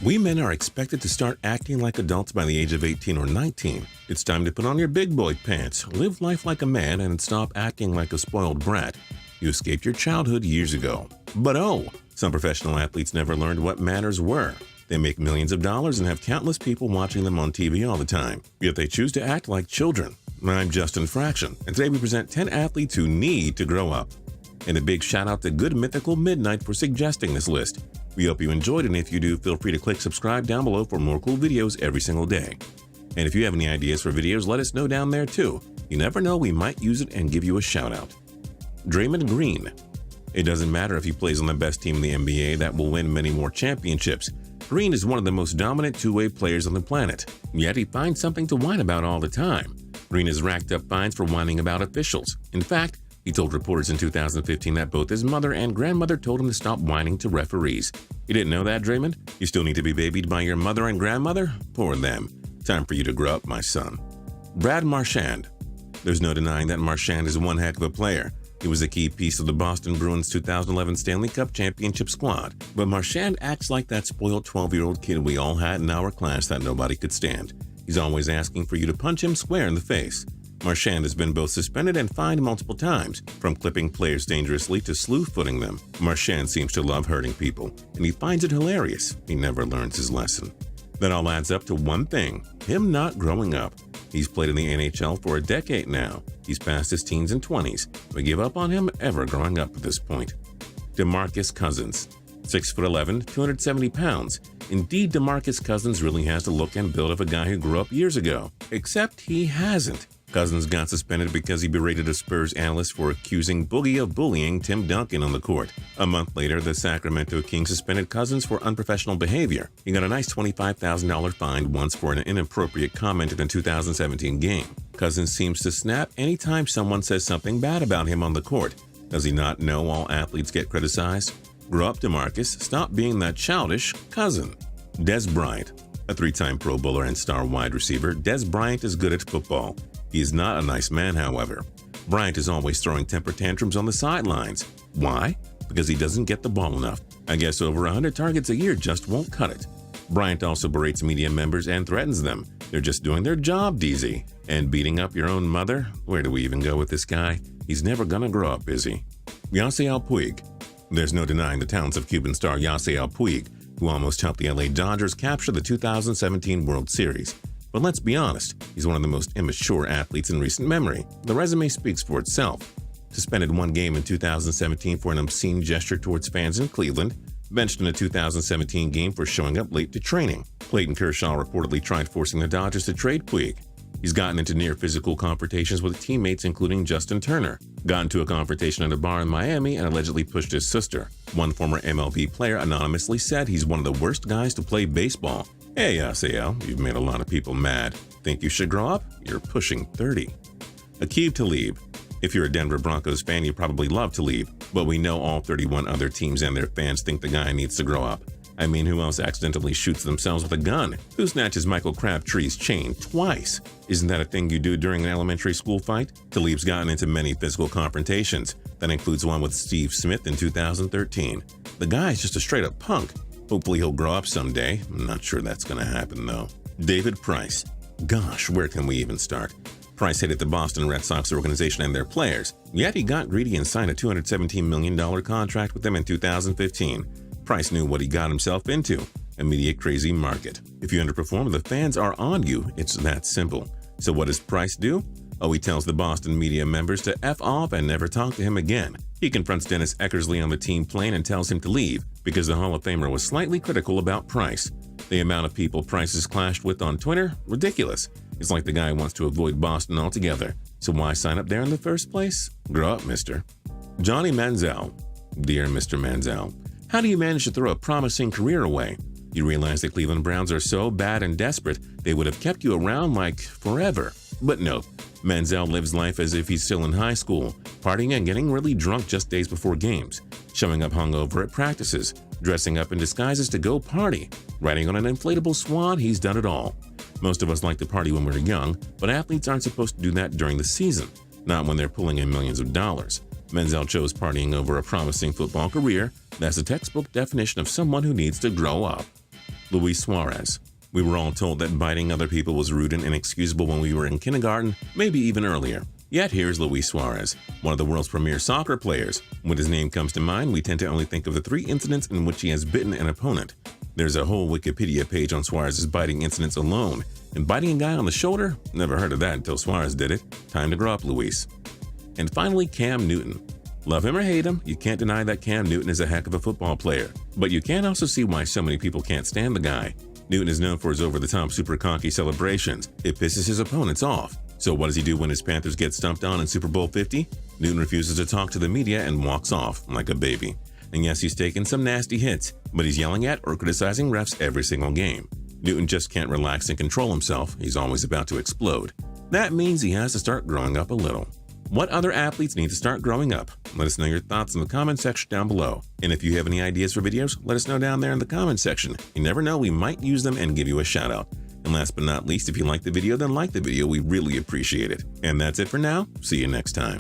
We men are expected to start acting like adults by the age of 18 or 19. It's time to put on your big boy pants, live life like a man, and stop acting like a spoiled brat. You escaped your childhood years ago. But some professional athletes never learned what manners were. They make millions of dollars and have countless people watching them on TV all the time, yet they choose to act like children. I'm Justin Fraction, and today we present 10 athletes who need to grow up. And a big shout out to Good Mythical Midnight for suggesting this list. We hope you enjoyed, and if you do, feel free to click subscribe down below for more cool videos every single day. And if you have any ideas for videos, let us know down there too. You never know, we might use it and give you a shout out. Draymond Green. It doesn't matter if he plays on the best team in the NBA that will win many more championships. Green is one of the most dominant two-way players on the planet, yet he finds something to whine about all the time. Green has racked up fines for whining about officials. In fact, he told reporters in 2015 that both his mother and grandmother told him to stop whining to referees. You didn't know that, Draymond? You still need to be babied by your mother and grandmother? Poor them. Time for you to grow up, my son. Brad Marchand. There's no denying that Marchand is one heck of a player. He was a key piece of the Boston Bruins' 2011 Stanley Cup championship squad. But Marchand acts like that spoiled 12-year-old kid we all had in our class that nobody could stand. He's always asking for you to punch him square in the face. Marchand has been both suspended and fined multiple times, from clipping players dangerously to slew-footing them. Marchand seems to love hurting people, and he finds it hilarious. He never learns his lesson. That all adds up to one thing: him not growing up. He's played in the NHL for a decade now. He's past his teens and 20s. We give up on him ever growing up at this point. DeMarcus Cousins. 6'11", 270 pounds. Indeed, DeMarcus Cousins really has the look and build of a guy who grew up years ago. Except he hasn't. Cousins got suspended because he berated a Spurs analyst for accusing Boogie of bullying Tim Duncan on the court. A month later, the Sacramento Kings suspended Cousins for unprofessional behavior. He got a nice $25,000 fine once for an inappropriate comment in a 2017 game. Cousins seems to snap anytime someone says something bad about him on the court. Does he not know all athletes get criticized? Grow up, DeMarcus. Stop being that childish cousin. Des Bryant. A three-time Pro Bowler and star wide receiver, Des Bryant is good at football. He is not a nice man, however. Bryant is always throwing temper tantrums on the sidelines. Why? Because he doesn't get the ball enough. I guess over 100 targets a year just won't cut it. Bryant also berates media members and threatens them. They're just doing their job, DZ. And beating up your own mother? Where do we even go with this guy? He's never gonna grow up, is he? Yasiel Puig. There's no denying the talents of Cuban star Yasiel Puig, who almost helped the LA Dodgers capture the 2017 World Series. But let's be honest, he's one of the most immature athletes in recent memory. The resume speaks for itself. Suspended one game in 2017 for an obscene gesture towards fans in Cleveland. Benched in a 2017 game for showing up late to training. Clayton Kershaw reportedly tried forcing the Dodgers to trade Puig. He's gotten into near-physical confrontations with teammates, including Justin Turner. Got into a confrontation at a bar in Miami and allegedly pushed his sister. One former MLB player anonymously said he's one of the worst guys to play baseball. Hey, Yasiel, you've made a lot of people mad. Think you should grow up? You're pushing 30. Aqib Talib. If you're a Denver Broncos fan, you probably love Talib, but we know all 31 other teams and their fans think the guy needs to grow up. I mean, who else accidentally shoots themselves with a gun? Who snatches Michael Crabtree's chain twice? Isn't that a thing you do during an elementary school fight? Talib's gotten into many physical confrontations. That includes one with Steve Smith in 2013. The guy's just a straight-up punk. Hopefully he'll grow up someday. I'm not sure that's gonna happen, though. David Price. Gosh, where can we even start? Price hated the Boston Red Sox organization and their players, yet he got greedy and signed a $217 million contract with them in 2015. Price knew what he got himself into, a media crazy market. If you underperform, the fans are on you. It's that simple. So what does Price do? Oh, he tells the Boston media members to F off and never talk to him again. He confronts Dennis Eckersley on the team plane and tells him to leave because the Hall of Famer was slightly critical about Price. The amount of people Price has clashed with on Twitter? Ridiculous. It's like the guy wants to avoid Boston altogether. So why sign up there in the first place? Grow up, mister. Johnny Manziel. Dear Mr. Manziel, how do you manage to throw a promising career away? You realize the Cleveland Browns are so bad and desperate, they would have kept you around like forever. But no, Manziel lives life as if he's still in high school, partying and getting really drunk just days before games, showing up hungover at practices, dressing up in disguises to go party, riding on an inflatable swan. He's done it all. Most of us like to party when we're young, but athletes aren't supposed to do that during the season, not when they're pulling in millions of dollars. Manziel chose partying over a promising football career. That's a textbook definition of someone who needs to grow up. Luis Suarez. We were all told that biting other people was rude and inexcusable when we were in kindergarten, maybe even earlier. Yet here's Luis Suarez, one of the world's premier soccer players. When his name comes to mind, we tend to only think of the 3 incidents in which he has bitten an opponent. There's a whole Wikipedia page on Suarez's biting incidents alone. And biting a guy on the shoulder? Never heard of that until Suarez did it. Time to grow up, Luis. And finally, Cam Newton. Love him or hate him, you can't deny that Cam Newton is a heck of a football player. But you can also see why so many people can't stand the guy. Newton is known for his over-the-top super cocky celebrations. It pisses his opponents off. So what does he do when his Panthers get stumped on in Super Bowl 50? Newton refuses to talk to the media and walks off like a baby. And yes, he's taken some nasty hits, but he's yelling at or criticizing refs every single game. Newton just can't relax and control himself. He's always about to explode. That means he has to start growing up a little. What other athletes need to start growing up? Let us know your thoughts in the comment section down below. And if you have any ideas for videos, let us know down there in the comment section. You never know, we might use them and give you a shout out. And last but not least, if you liked the video, then like the video. We really appreciate it. And that's it for now. See you next time.